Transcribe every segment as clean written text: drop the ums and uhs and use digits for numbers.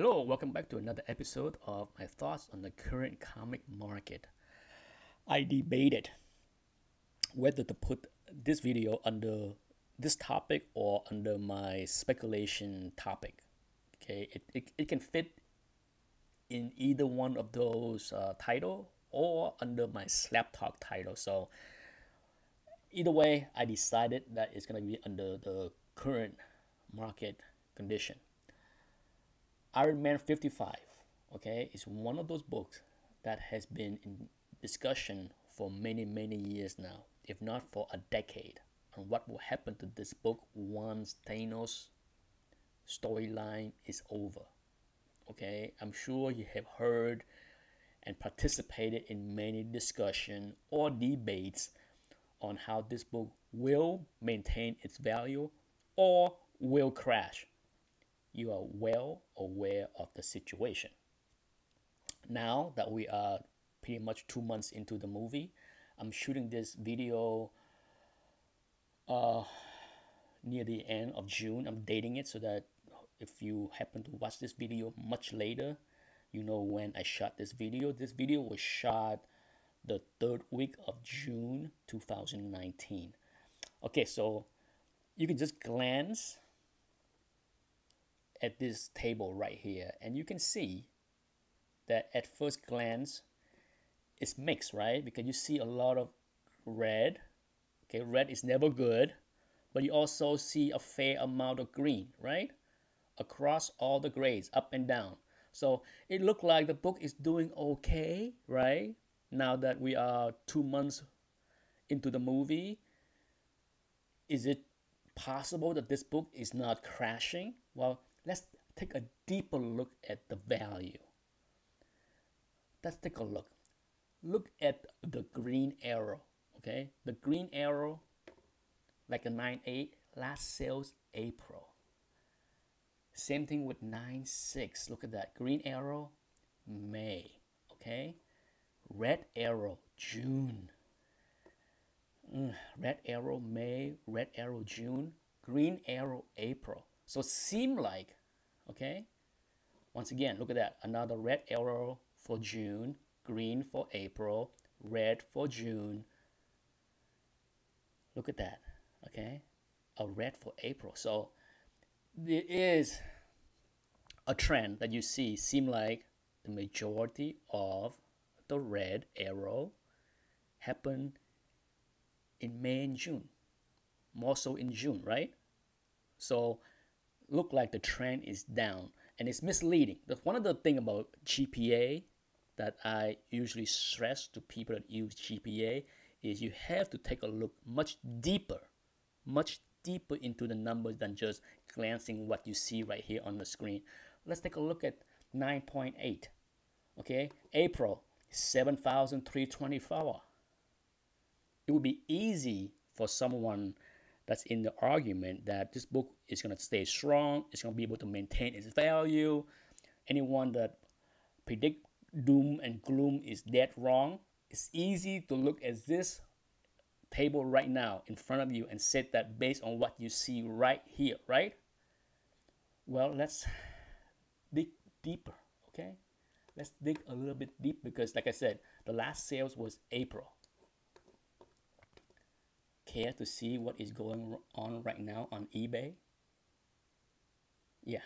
Hello, welcome back to another episode of my thoughts on the current comic market. I debated whether to put this video under this topic or under my speculation topic. Okay, it can fit in either one of those title or under my slap talk title. So either way, I decided that it's gonna be under the current market condition. Iron Man 55, okay, is one of those books that has been in discussion for many years now, if not for a decade, on what will happen to this book once Thanos storyline is over. Okay, I'm sure you have heard and participated in many discussion or debates on how this book will maintain its value or will crash. You are well aware of the situation. Now that we are pretty much 2 months into the movie, I'm shooting this video near the end of June. I'm dating it so that if you happen to watch this video much later, you know when I shot this video. This video was shot the third week of June 2019. Okay, so you can just glance at this table right here and you can see that at first glance it's mixed, right? Because you see a lot of red. Okay, red is never good, but you also see a fair amount of green, right? Across all the grades, up and down. So it looked like the book is doing okay, right? Now that we are 2 months into the movie, is it possible that this book is not crashing? Well, let's take a deeper look at the value. Let's take a look. Look at the green arrow, okay? The green arrow, like a 9.8, last sales April. Same thing with 9.6. Look at that. Green arrow, May, okay? Red arrow, June. Red arrow, May. Red arrow, June. Green arrow, April. So it seemed like, okay? Once again, look at that. Another red arrow for June, green for April, red for June. Look at that, okay? A red for April. So there is a trend that you see. Seem like the majority of the red arrow happened in May and June. More so in June, right? So look like the trend is down and it's misleading. That's one of the things about GPA that I usually stress to people that use GPA is you have to take a look much deeper into the numbers than just glancing what you see right here on the screen. Let's take a look at 9.8. Okay, April 7,324. It would be easy for someone that's in the argument that this book is going to stay strong, it's going to be able to maintain its value. Anyone that predict doom and gloom is dead wrong. It's easy to look at this table right now in front of you and say that based on what you see right here, right? Well, let's dig deeper, okay? Let's dig a little bit deep because, like I said, the last sales was April. Care to see what is going on right now on eBay? Yeah,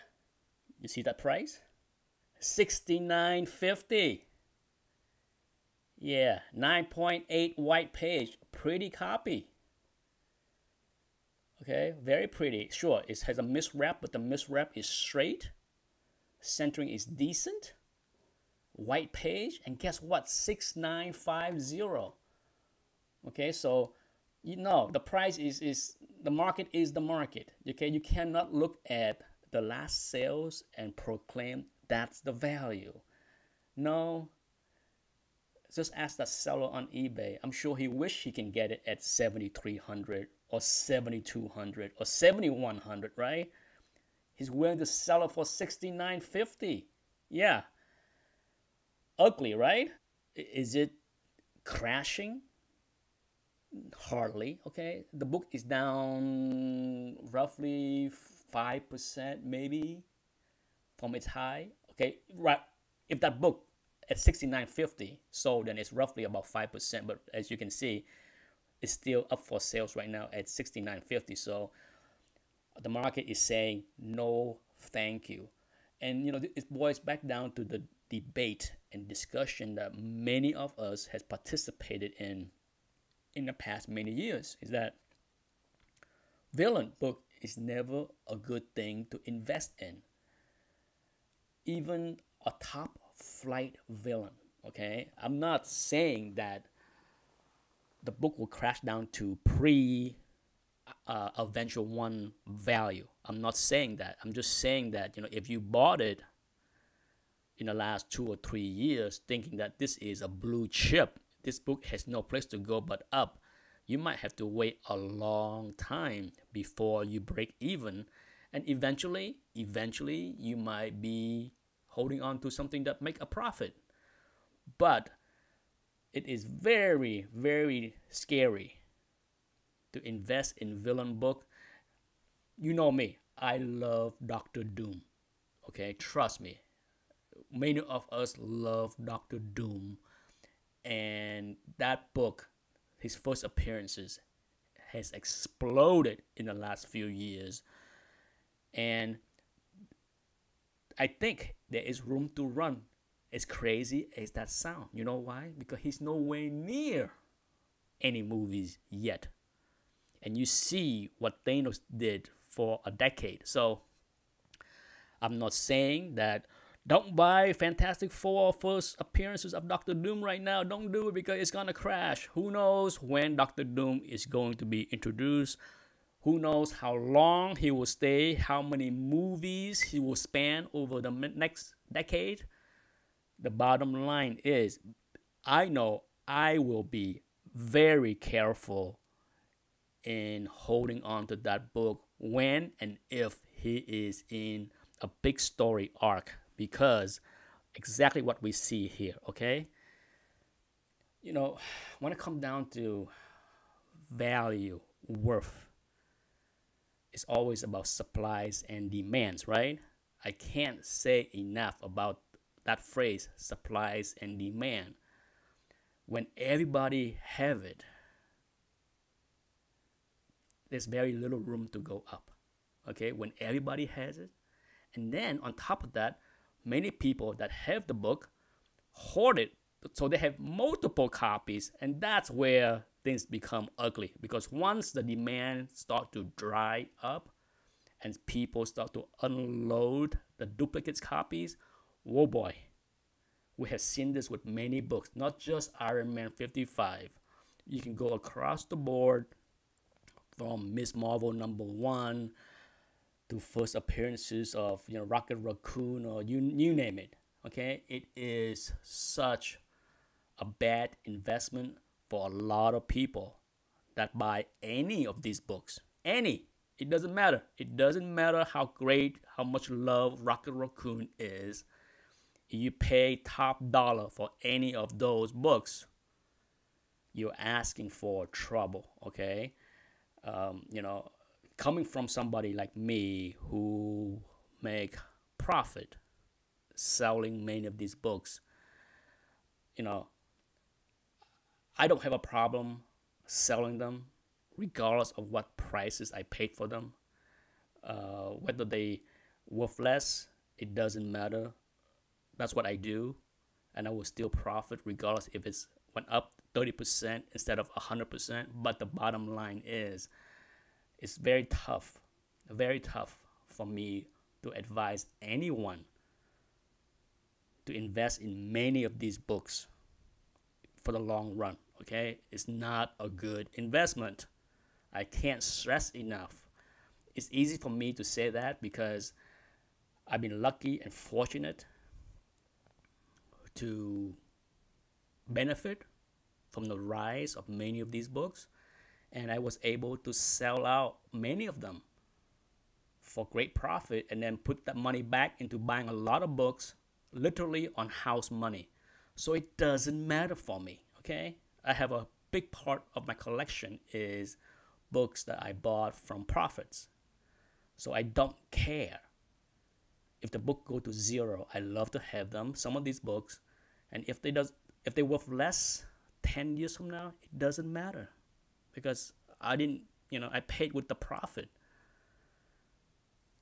you see that price? $69.50. Yeah, 9.8 white page, pretty copy. Okay, very pretty. Sure, it has a miswrap, but the miswrap is straight. Centering is decent. White page, and guess what? 6,950. Okay, so you know the price is the market is the market. Okay, you cannot look at the last sales and proclaim that's the value. No, just ask that seller on eBay. I'm sure he wish he can get it at 7,300 or 7,200 or 7,100, right? He's willing to sell it for 6,950. Yeah, ugly, right? Is it crashing? Hardly. Okay, the book is down roughly 5% maybe from its high. Okay, right. If that book at 69.50 sold, then it's roughly about 5%. But as you can see, it's still up for sales right now at 69.50. So the market is saying no, thank you. And it boils back down to the debate and discussion that many of us has participated in the past many years. Is that villain book is never a good thing to invest in, even a top flight villain. Okay, I'm not saying that the book will crash down to pre Avenger 1 value. I'm not saying that. I'm just saying that if you bought it in the last 2 or 3 years thinking that this is a blue chip, this book has no place to go but up, you might have to wait a long time before you break even, and eventually you might be holding on to something that make a profit. But it is very, very scary to invest in villain book. You know me, I love Dr. Doom. Okay, trust me. Many of us love Dr. Doom, and that book, his first appearances, has exploded in the last few years. And I think there is room to run. As crazy as that sound. You know why? Because he's nowhere near any movies yet. And you see what Thanos did for a decade. So I'm not saying that don't buy Fantastic Four first appearances of Doctor Doom right now. Don't do it because it's going to crash. Who knows when Doctor Doom is going to be introduced? Who knows how long he will stay? How many movies he will span over the next decade? The bottom line is, I know I will be very careful in holding on to that book when and if he is in a big story arc, because exactly what we see here. Okay, when it comes down to value, worth, it's always about supplies and demands, right? I can't say enough about that phrase, supplies and demand. When everybody have it, there's very little room to go up. Okay, when everybody has it, and then on top of that, many people that have the book hoard it, so they have multiple copies, and that's where things become ugly. Because once the demand start to dry up, and people start to unload the duplicate copies, whoa boy, we have seen this with many books, not just Iron Man 55. You can go across the board from Miss Marvel #1 to first appearances of Rocket Raccoon, or you name it. Okay, it is such a bad investment for a lot of people that buy any of these books. Any. It doesn't matter. It doesn't matter how great, how much love Rocket Raccoon is. You pay top dollar for any of those books, you're asking for trouble. Okay, coming from somebody like me who make profit selling many of these books, I don't have a problem selling them regardless of what prices I paid for them. Whether they worth less, it doesn't matter. That's what I do, and I will still profit regardless if it's went up 30% instead of 100%. But the bottom line is, it's very tough for me to advise anyone to invest in many of these books for the long run. Okay, it's not a good investment. I can't stress enough. It's easy for me to say that because I've been lucky and fortunate to benefit from the rise of many of these books, and I was able to sell out many of them for great profit and then put that money back into buying a lot of books, literally on house money. So it doesn't matter for me. Okay, I have a big part of my collection is books that I bought from profits, so I don't care if the book go to zero, I love to have them. Some of these books, and if they worth less 10 years from now, it doesn't matter, because I didn't, I paid with the profit.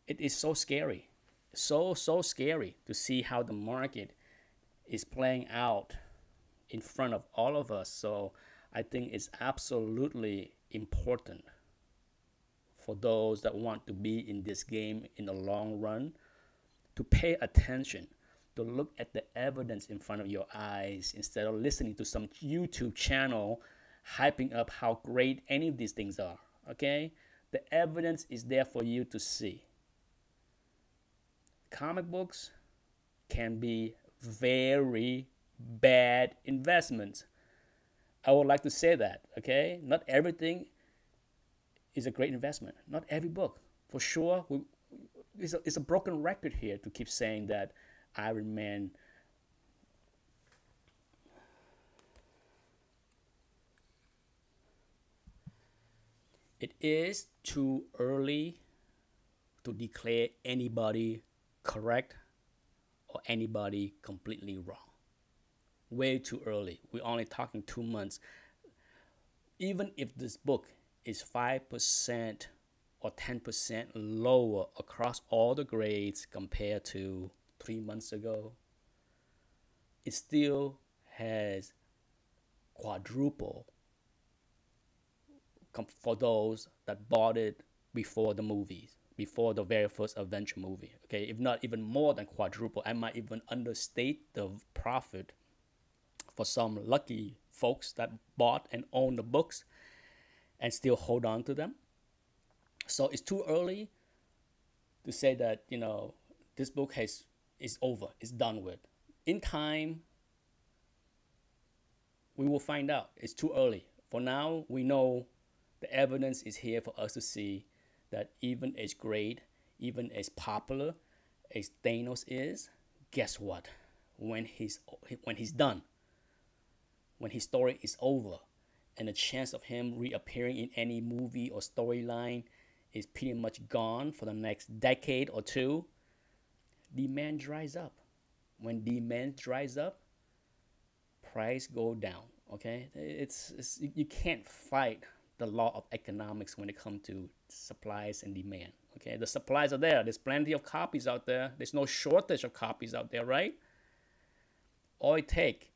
It is so scary, so scary to see how the market is playing out in front of all of us. So I think it's absolutely important for those that want to be in this game in the long run to pay attention, to look at the evidence in front of your eyes instead of listening to some YouTube channel hyping up how great any of these things are. Okay? The evidence is there for you to see. Comic books can be very bad investments. I would like to say that, okay? Not everything is a great investment. Not every book. For sure, it's a broken record here to keep saying that Iron Man it is too early to declare anybody correct or anybody completely wrong. Way too early. We're only talking 2 months. Even if this book is 5% or 10% lower across all the grades compared to 3 months ago, it still has quadruple for those that bought it before the movies, before the very first Avenger movie. Okay, if not even more than quadruple. I might even understate the profit for some lucky folks that bought and own the books and still hold on to them. So it's too early to say that, this book is over, it's done with. In time, we will find out. It's too early. For now, we know the evidence is here for us to see that even as great, even as popular as Thanos is, guess what? When he's done, when his story is over, and the chance of him reappearing in any movie or storyline is pretty much gone for the next decade or two, demand dries up. When demand dries up, price go down. Okay, it's you can't fight the law of economics when it comes to supplies and demand. Okay, the supplies are there. There's plenty of copies out there. There's no shortage of copies out there, right? All it takes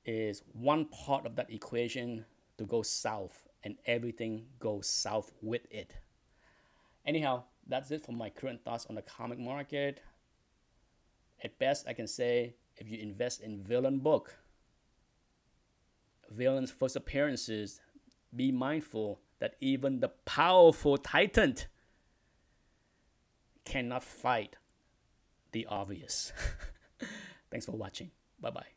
is one part of that equation to go south, and everything goes south with it. Anyhow, that's it for my current thoughts on the comic market. At best, I can say if you invest in villain's first appearances, be mindful that even the powerful Titan cannot fight the obvious. Thanks for watching. Bye-bye.